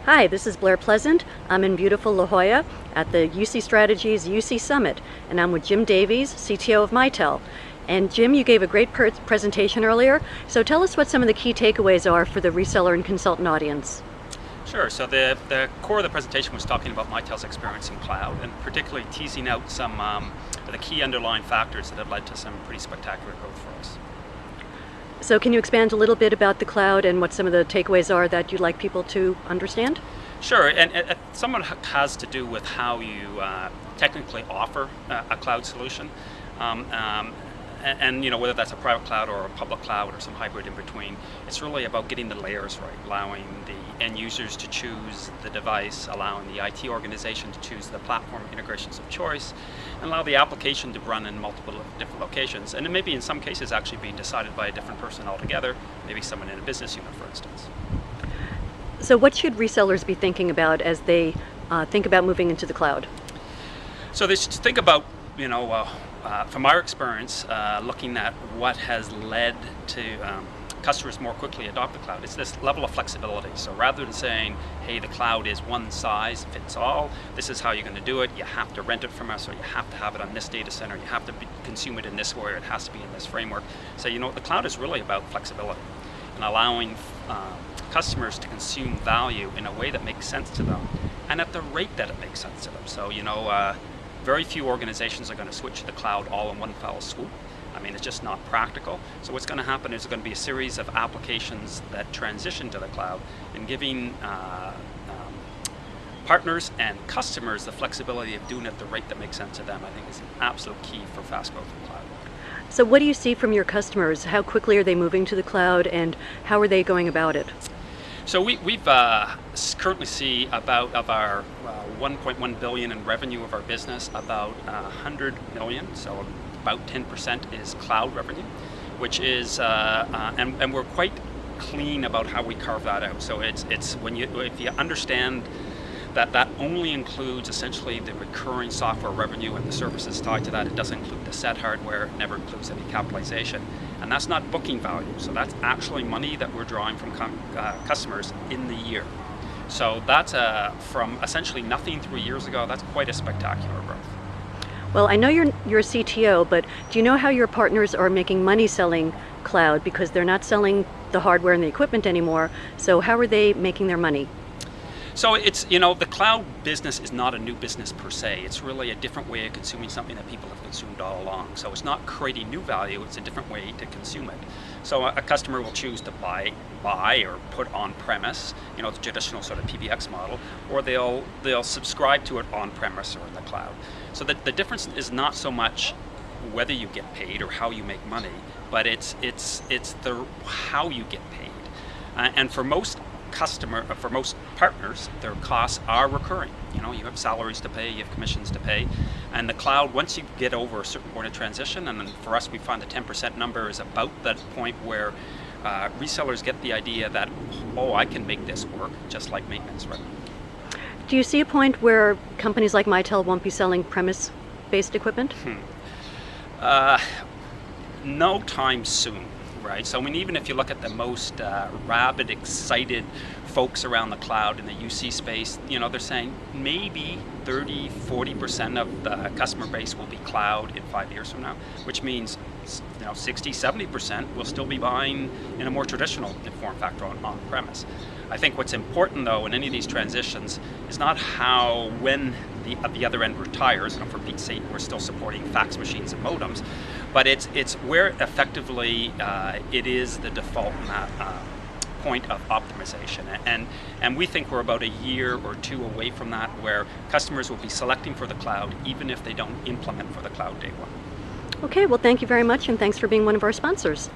Hi, this is Blair Pleasant. I'm in beautiful La Jolla at the UCStrategies UC Summit, and I'm with Jim Davies, CTO of Mitel. And Jim, you gave a great presentation earlier, so tell us what some of the key takeaways are for the reseller and consultant audience. Sure, so the core of the presentation was talking about Mitel's experience in cloud, and particularly teasing out some of the key underlying factors that have led to some pretty spectacular growth for us. So can you expand a little bit about the cloud and what some of the takeaways are that you'd like people to understand? Sure, and some of it has to do with how you technically offer a cloud solution. And you know, whether that's a private cloud or a public cloud or some hybrid in between, it's really about getting the layers right, allowing the end users to choose the device, allowing the IT organization to choose the platform integrations of choice, and allow the application to run in multiple different locations. And it may be in some cases actually being decided by a different person altogether, maybe someone in a business unit, for instance. So what should resellers be thinking about as they think about moving into the cloud? So they should think about, you know, from our experience, looking at what has led to customers more quickly adopt the cloud, it's this level of flexibility. So rather than saying, hey, the cloud is one size fits all, this is how you're going to do it, you have to rent it from us, or you have to have it on this data center, you have to consume it in this way, or it has to be in this framework. So, you know, the cloud is really about flexibility and allowing customers to consume value in a way that makes sense to them and at the rate that it makes sense to them. So, you know, very few organizations are going to switch to the cloud all in one fell swoop. I mean, it's just not practical. So what's going to happen is there's going to be a series of applications that transition to the cloud, and giving partners and customers the flexibility of doing it at the rate that makes sense to them, I think, is an absolute key for fast growth in the cloud. So what do you see from your customers? How quickly are they moving to the cloud, and how are they going about it? So we've currently see about, of our 1.1 billion in revenue of our business, about 100 million, so about 10% is cloud revenue, which is, and we're quite clean about how we carve that out. So it's if you understand that that only includes essentially the recurring software revenue and the services tied to that. It doesn't include the set hardware, it never includes any capitalization. And that's not booking value, so that's actually money that we're drawing from customers in the year. So that's from essentially nothing 3 years ago, that's quite a spectacular growth. Well, I know you're a CTO, but do you know how your partners are making money selling cloud, because they're not selling the hardware and the equipment anymore, so how are they making their money? So it's, you know, the cloud business is not a new business per se. It's really a different way of consuming something that people have consumed all along. So it's not creating new value, it's a different way to consume it. So a customer will choose to buy or put on premise, you know, the traditional sort of PBX model, or they'll subscribe to it on premise or in the cloud. So the difference is not so much whether you get paid or how you make money, but it's the how you get paid. And for most partners, their costs are recurring. You know, you have salaries to pay, you have commissions to pay, and the cloud, once you get over a certain point of transition, and then for us we find the 10% number is about that point where resellers get the idea that, oh, I can make this work, just like maintenance revenue. Do you see a point where companies like Mitel won't be selling premise-based equipment? No time soon. Right. So I mean, even if you look at the most rabid, excited folks around the cloud in the UC space, you know, they're saying maybe 30-40% of the customer base will be cloud in 5 years from now, which means, you know, 60-70% will still be buying in a more traditional form factor on premise. I think what's important though in any of these transitions is not when the other end retires, and for Pete's sake we're still supporting fax machines and modems, but it's where effectively it is the default point of optimization, and we think we're about a year or two away from that, where customers will be selecting for the cloud even if they don't implement for the cloud day one. Okay, well, thank you very much, and thanks for being one of our sponsors.